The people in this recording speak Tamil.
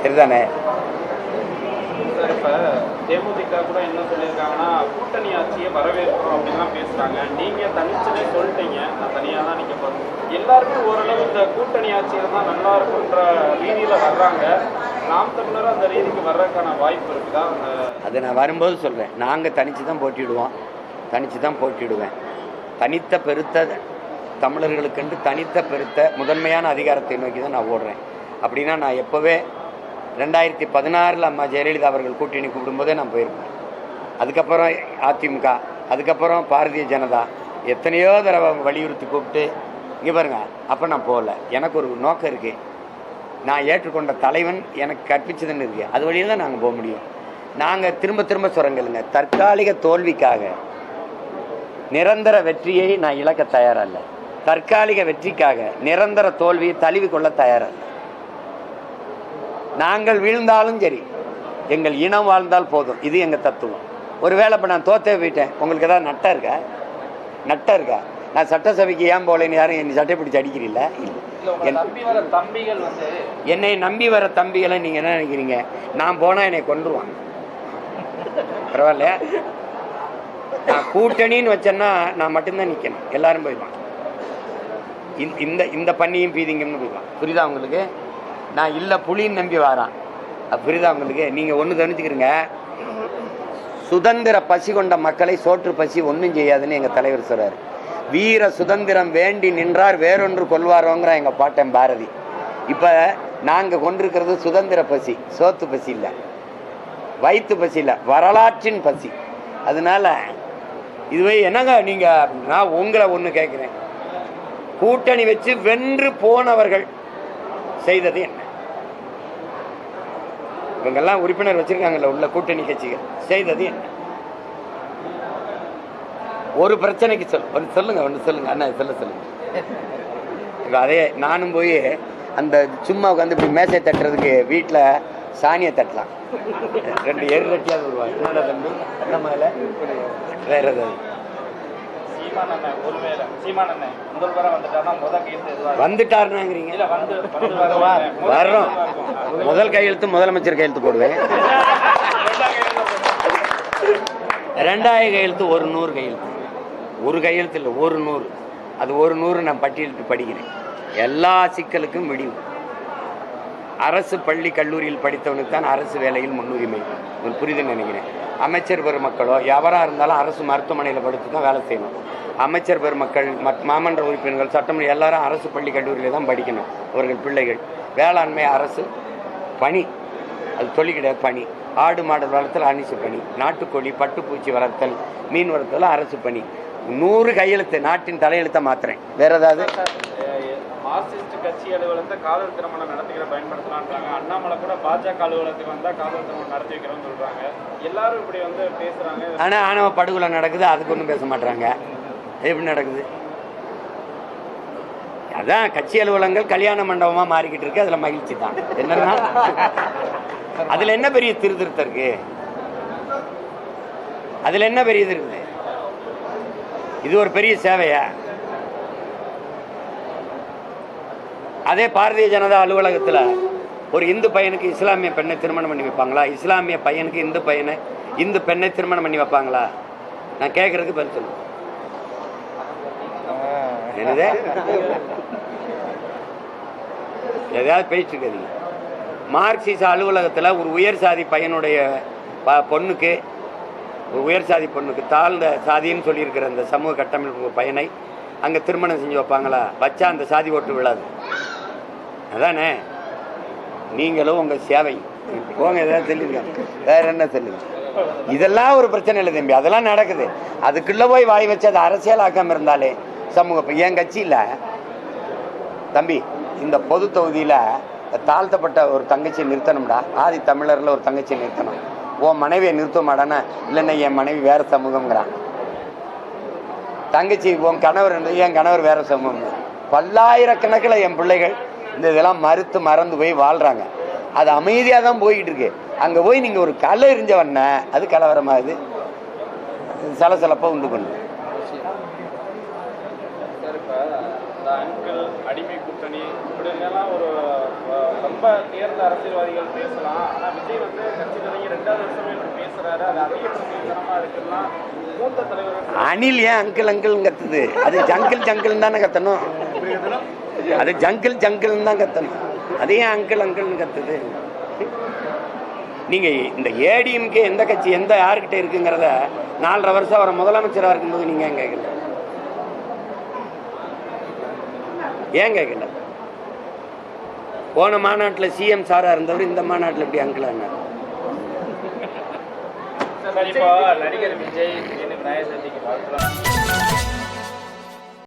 சரிதானே? சார், இப்போ தேமுதிக கூட என்ன சொல்லியிருக்காங்கன்னா கூட்டணி ஆட்சியை வரவேற்கிறோம் அப்படின்லாம் பேசுகிறாங்க. நீங்கள் தனிச்சதே சொல்லிட்டீங்க, நான் தனியாக தான் நிற்க போகிறேன். எல்லாருமே ஓரளவு இந்த கூட்டணி ஆட்சியில் தான் நல்லா இருக்குன்ற ரீதியில் வர்றாங்க. நாம் தமிழர் அந்த ரீதிக்கு வர்றதுக்கான வாய்ப்பு இருக்குதா? அதை நான் வரும்போது சொல்கிறேன். நாங்கள் தனித்து தான் போட்டிடுவோம், தனித்து தான் போட்டிடுவேன். தனித்த பெருத்த தமிழர்களுக்கென்று தனித்த பெருத்த முதன்மையான அதிகாரத்தை நோக்கி தான் நான் ஓடுறேன். அப்படின்னா நான் எப்போவே 2016 அம்மா ஜெயலலிதா அவர்கள் கூட்டணி கூப்பிடும்போதே நான் போயிருப்பேன். அதுக்கப்புறம் அதிமுக, அதுக்கப்புறம் பாரதிய ஜனதா எத்தனையோ தடவை வலியுறுத்தி கூப்பிட்டு இங்கே பாருங்க, அப்போ நான் போகல. எனக்கு ஒரு நோக்கம் இருக்குது, நான் ஏற்றுக்கொண்ட தலைவன் எனக்கு கற்பிச்சதுன்னு இருக்குது. அது வழியில் தான் நாங்கள் போக முடியும். நாங்கள் திரும்ப திரும்ப சொல்கிறேங்க, தற்காலிக தோல்விக்காக நிரந்தர வெற்றியை நான் இழக்க தயாரல்ல. தற்காலிக வெற்றிக்காக நிரந்தர தோல்வியை தழுவி கொள்ள தயாரல்ல. நாங்கள் வீழ்ந்தாலும் சரி, எங்கள் இனம் வாழ்ந்தால் போதும். இது எங்கள் தத்துவம். ஒருவேளை இப்போ நான் தோத்தே போயிட்டேன், உங்களுக்கு ஏதாவது நட்டை இருக்கா? நான் சட்டசபைக்கு ஏன் போகலன்னு யாரும் என்னை சட்டை பிடிச்சி அடிக்கிறீங்களா? என்னை நம்பி வர தம்பிகளை நீங்கள் என்ன நினைக்கிறீங்க? நான் போனால் என்னை கொன்றுவான். பரவாயில்லையா? நான் கூட்டணின்னு வச்சேன்னா நான் மட்டும்தான் நிற்கணும், எல்லாரும் போயிடுவான். இந்த பண்ணியும் பீதிங்கன்னு போயிடுவான். புரியுதா உங்களுக்கு? நான் இல்லை புலின்னு நம்பி வரான். புரியுதா உங்களுக்கு? நீங்கள் ஒன்று தெரிஞ்சுக்கிறீங்க, சுதந்திர பசி கொண்ட மக்களை சோற்று பசி ஒன்றும் செய்யாதுன்னு எங்கள் தலைவர் சொல்கிறார். வீர சுதந்திரம் வேண்டி நின்றார் வேறொன்று கொள்வாரோங்கிற எங்கள் பாட்டன் பாரதி. இப்போ நாங்கள் கொண்டிருக்கிறது சுதந்திர பசி, சோத்து பசி இல்லை, வயிற்று பசி இல்லை, வரலாற்றின் பசி. அதனால இதுவே என்னங்க நீங்கள், நான் உங்களை ஒன்று கேட்குறேன், கூட்டணி வச்சு வென்று போனவர்கள் செய்தது என்ன? இவங்கெல்லாம் உறுப்பினர் வச்சிருக்காங்கல்ல உள்ள கூட்டணி கட்சிகள், செய்தது என்ன? ஒரு பிரச்சனைக்கு சொல்லுங்க, ஒன்று சொல்லுங்க அண்ணா, சொல்லுங்க. அதே நானும் போய் அந்த சும்மா உட்காந்து இப்படி மேசை தட்டுறதுக்கு வீட்டில் சாணியை தட்டலாம், 2 எருரட்டியாவது வருவாங்க. என்னடா தம்பி, என்ன மேலே வேற ஏதாவது வந்துட்டாருனாங்கிறீங்க? வர்றோம். முதல் கையெழுத்து முதலமைச்சர் கையெழுத்து போடுவேன், 2வது கையெழுத்து 100 கையெழுத்து. ஒரு கையெழுத்து இல்லை, 100. அது 100 நான் பட்டியலிட்டு படிக்கிறேன். எல்லா சிக்கலுக்கும் முடிவு. அரசு பள்ளி கல்லூரியில் படித்தவனுக்கு தான் அரசு வேலையில் முன்னுரிமை. புரியுதுன்னு நினைக்கிறேன். அமைச்சர் பெருமக்களோ எவராக இருந்தாலும் அரசு மருத்துவமனையில் படுத்து தான் வேலை செய்யணும். அமைச்சர் பெருமக்கள், மாமன்ற உறுப்பினர்கள், சட்டமன்ற எல்லாரும் அரசு பள்ளி கல்லூரியில் தான் படிக்கணும். அவர்கள் பிள்ளைகள் வேளாண்மை அரசு பணி, அது தொழில் கிடையாது, பணி. ஆடு மாடு வளர்த்தல் அரசு பணி, நாட்டுக்கோழி பட்டுப்பூச்சி வளர்த்தல் மீன் வளர்த்தல் அரசு பணி. 100 கையெழுத்து, நாட்டின் தலையெழுத்தை மாத்திரேன். வேற ஏதாவது? மார்க்சிஸ்ட் கட்சி அலுவலகத்தை காதல் திருமணம் நடத்திக்கிற பயன்படுத்தலான்றாங்க. அண்ணாமலை கூட பாஜக அலுவலகத்துக்கு வந்தால் காதல் திருமணம் நடத்தி வைக்கிறோம்னு சொல்கிறாங்க. எல்லாரும் இப்படி பேசுகிறாங்க. ஆனால் ஆணவ படுகொலை நடக்குது, அதுக்கு ஒன்றும் பேச மாட்டாங்க. எப்படி நடக்குது? அதான் கட்சி அலுவலகங்கள் கல்யாண மண்டபமாக மாறிக்கிட்டு இருக்கு. அதில் மகிழ்ச்சி தான். என்னன்னா அதில் என்ன பெரிய திருத்தம் இருக்கு? அதில் என்ன பெரிய இது இருக்குது? இது ஒரு பெரிய சேவையா? அதே பாரதிய ஜனதா அலுவலகத்தில் ஒரு இந்து பையனுக்கு இஸ்லாமிய பெண்ணை திருமணம் பண்ணி வைப்பாங்களா? இஸ்லாமிய பையனுக்கு இந்து பெண்ணை திருமணம் பண்ணி வைப்பாங்களா? நான் கேட்கறதுக்கு பதில் சொல்லுவேன். என்னது? எதையாவது பேசிட்டு இருக்காதீங்க. மார்க்சிச அலுவலகத்தில் ஒரு உயர் சாதி பையனுடைய பொண்ணுக்கு, ஒரு உயர் சாதி பொண்ணுக்கு, தாழ்ந்த சாதின்னு சொல்லியிருக்கிற அந்த சமூக கட்டமைப்பு பையனை அங்கே திருமணம் செஞ்சு வைப்பாங்களா? வச்சா அந்த சாதி ஓட்டு விழாது. அதானே? நீங்களும் உங்கள் சேவை போங்க, எதாவது சொல்லுங்க, வேற என்ன சொல்லுங்க. இதெல்லாம் ஒரு பிரச்சனை இல்லை தம்பி, அதெல்லாம் நடக்குது. அதுக்குள்ளே போய் வாய் வச்சு அதை அரசியலாக்காமல் இருந்தாலே சமூக. என் கட்சியில் தம்பி, இந்த பொது தொகுதியில் தாழ்த்தப்பட்ட ஒரு தங்கச்சியை நிறுத்தணும்டா. ஆதி தமிழரில் ஒரு தங்கச்சியை நிறுத்தணும். உன் மனைவியை நிறுத்த மாட்டானா? இல்லைன்னா என் மனைவி வேறு சமூகங்கிறான். தங்கச்சி உன் கணவர் இருந்தது, என் கணவர் வேறு சமூகம். பல்லாயிரக்கணக்கில் என் பிள்ளைகள் இந்த இதெல்லாம் மறந்து போய் வாழ்கிறாங்க. அது அமைதியாக தான் போய்கிட்டு இருக்கு. அங்கே போய் நீங்கள் ஒரு கலை எரிஞ்சவண்ண அது கலவரமாகுது, சலசலப்பை உண்டு பண்ணுது. அடிமை கூட்டணி இப்படி ஒரு ரொம்ப தேர்ந்த அரசியல்வாதிகள் பேசலாம். ஆனா விஜய் வந்து கட்சி தொடங்கி 2வது வருஷமே இப்படி பேசுறாரு. அது அதிகபட்சமா இருக்குன்னா மூத்த தலைவர்கள் அணில் ஏன் அங்கிள் அங்கிள் கத்துது? அது ஜங்கிள் ஜங்கிள் தானே கத்தணும். அது ஜங்கிள் ஜங்கிள் தான் கத்தணும். அதே அங்கிள் அங்கிள்னு கத்துது. நீங்க இந்த ஏடிஎம்கே எந்த கட்சி எந்த யாருக்கிட்ட இருக்குங்கிறத 4.5 வருஷம் அவரை முதலமைச்சராக இருக்கும்போது நீங்க ஏன் கேட்கல? ஏன் கேட்கல? போன மாநாட்டில் சிஎம் சாரா இருந்தவர் இந்த மாநாட்டில் எப்படி அங்கிள் ஆனார்? இப்போ நடிகர் விஜய் விநாயகர் சதுர்த்திக்கு பார்க்கலாம்.